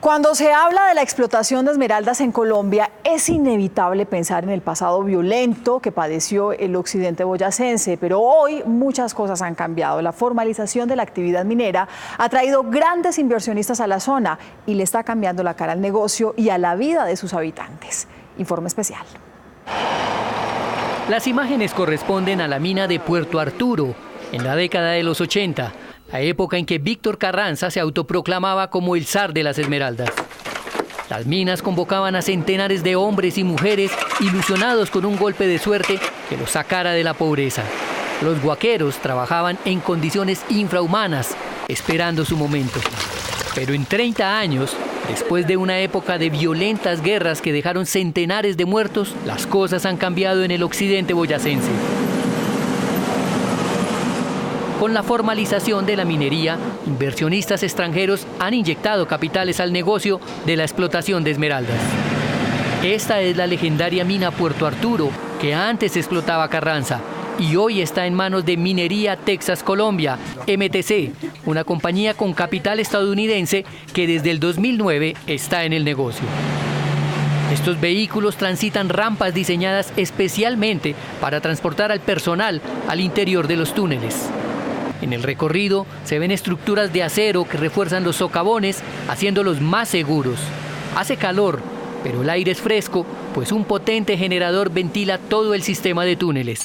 Cuando se habla de la explotación de esmeraldas en Colombia, es inevitable pensar en el pasado violento que padeció el occidente boyacense, pero hoy muchas cosas han cambiado. La formalización de la actividad minera ha traído grandes inversionistas a la zona y le está cambiando la cara al negocio y a la vida de sus habitantes. Informe especial. Las imágenes corresponden a la mina de Puerto Arturo, en la década de los 80. La época en que Víctor Carranza se autoproclamaba como el zar de las esmeraldas. Las minas convocaban a centenares de hombres y mujeres ilusionados con un golpe de suerte que los sacara de la pobreza. Los guaqueros trabajaban en condiciones infrahumanas, esperando su momento. Pero en 30 años, después de una época de violentas guerras que dejaron centenares de muertos, las cosas han cambiado en el occidente boyacense. Con la formalización de la minería, inversionistas extranjeros han inyectado capitales al negocio de la explotación de esmeraldas. Esta es la legendaria mina Puerto Arturo, que antes explotaba Carranza y hoy está en manos de Minería Texas Colombia, MTC, una compañía con capital estadounidense que desde el 2009 está en el negocio. Estos vehículos transitan rampas diseñadas especialmente para transportar al personal al interior de los túneles. En el recorrido se ven estructuras de acero que refuerzan los socavones, haciéndolos más seguros. Hace calor, pero el aire es fresco, pues un potente generador ventila todo el sistema de túneles.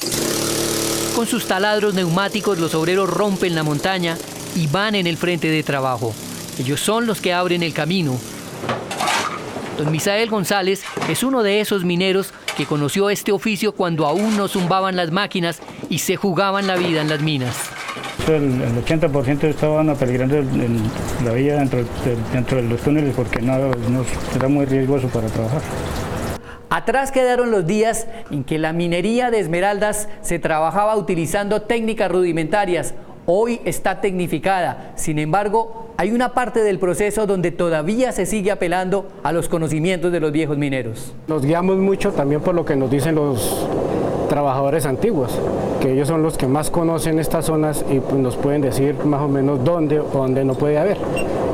Con sus taladros neumáticos, los obreros rompen la montaña y van en el frente de trabajo. Ellos son los que abren el camino. Don Misael González es uno de esos mineros que conoció este oficio cuando aún no zumbaban las máquinas y se jugaban la vida en las minas. El 80% estaban apeligrando la vida dentro de los túneles porque no era muy riesgoso para trabajar. Atrás quedaron los días en que la minería de esmeraldas se trabajaba utilizando técnicas rudimentarias. Hoy está tecnificada. Sin embargo, hay una parte del proceso donde todavía se sigue apelando a los conocimientos de los viejos mineros. Nos guiamos mucho también por lo que nos dicen los trabajadores antiguos, que ellos son los que más conocen estas zonas y pues nos pueden decir más o menos dónde o dónde no puede haber.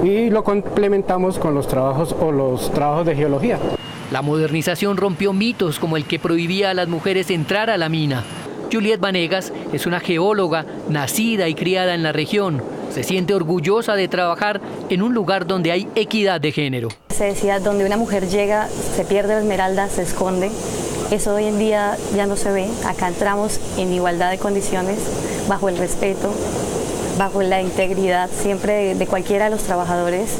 Y lo complementamos con los trabajos de geología. La modernización rompió mitos como el que prohibía a las mujeres entrar a la mina. Juliet Vanegas es una geóloga nacida y criada en la región. Se siente orgullosa de trabajar en un lugar donde hay equidad de género. Se decía, donde una mujer llega, se pierde la esmeralda, se esconde. Eso hoy en día ya no se ve. Acá entramos en igualdad de condiciones, bajo el respeto, bajo la integridad siempre de cualquiera de los trabajadores,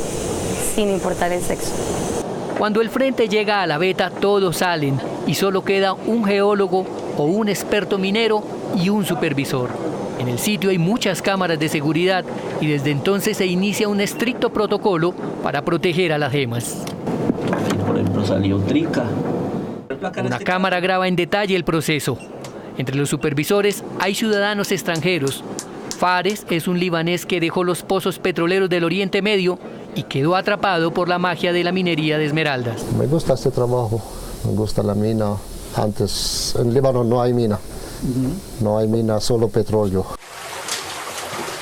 sin importar el sexo. Cuando el frente llega a la veta, todos salen y solo queda un geólogo o un experto minero y un supervisor. En el sitio hay muchas cámaras de seguridad y desde entonces se inicia un estricto protocolo para proteger a las gemas. Aquí, por ejemplo, salió trica. Una cámara graba en detalle el proceso. Entre los supervisores hay ciudadanos extranjeros. Fares es un libanés que dejó los pozos petroleros del Oriente Medio y quedó atrapado por la magia de la minería de esmeraldas. Me gusta este trabajo, me gusta la mina. Antes en Líbano no hay mina, no hay mina, solo petróleo.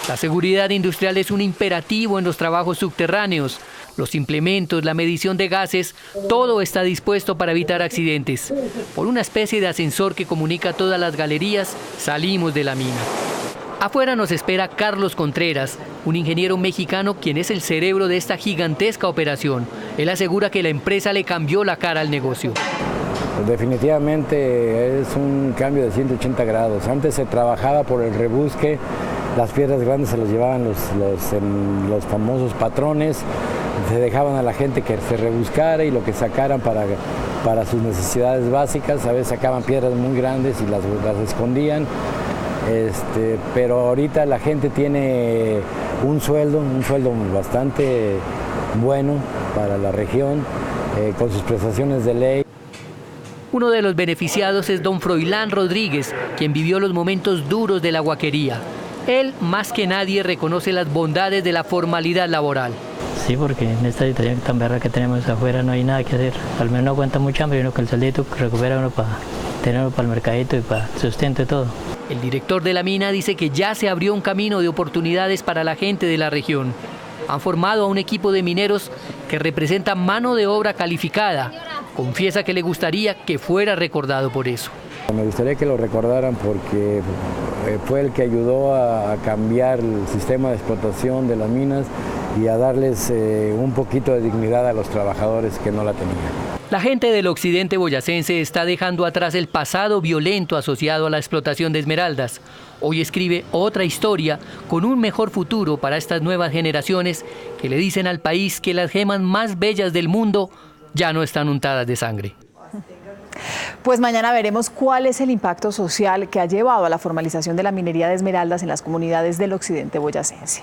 La seguridad industrial es un imperativo en los trabajos subterráneos. Los implementos, la medición de gases, todo está dispuesto para evitar accidentes. Por una especie de ascensor que comunica todas las galerías, salimos de la mina. Afuera nos espera Carlos Contreras, un ingeniero mexicano quien es el cerebro de esta gigantesca operación. Él asegura que la empresa le cambió la cara al negocio. Definitivamente es un cambio de 180 grados. Antes se trabajaba por el rebusque, las piedras grandes se las llevaban los famosos patrones, se dejaban a la gente que se rebuscara y lo que sacaran para sus necesidades básicas. A veces sacaban piedras muy grandes y las escondían. Pero ahorita la gente tiene un sueldo bastante bueno para la región, con sus prestaciones de ley. Uno de los beneficiados es don Froilán Rodríguez, quien vivió los momentos duros de la guaquería. Él, más que nadie, reconoce las bondades de la formalidad laboral. Sí, porque en esta situación tan berra que tenemos afuera no hay nada que hacer. Al menos no aguanta mucha hambre y uno con el sueldito recupera uno para tenerlo para el mercadito y para sustento y todo. El director de la mina dice que ya se abrió un camino de oportunidades para la gente de la región. han formado a un equipo de mineros que representa mano de obra calificada. Confiesa que le gustaría que fuera recordado por eso. Me gustaría que lo recordaran porque fue el que ayudó a cambiar el sistema de explotación de las minas y a darles un poquito de dignidad a los trabajadores que no la tenían. La gente del occidente boyacense está dejando atrás el pasado violento asociado a la explotación de esmeraldas. Hoy escribe otra historia con un mejor futuro para estas nuevas generaciones que le dicen al país que las gemas más bellas del mundo ya no están untadas de sangre. Pues mañana veremos cuál es el impacto social que ha llevado a la formalización de la minería de esmeraldas en las comunidades del occidente boyacense.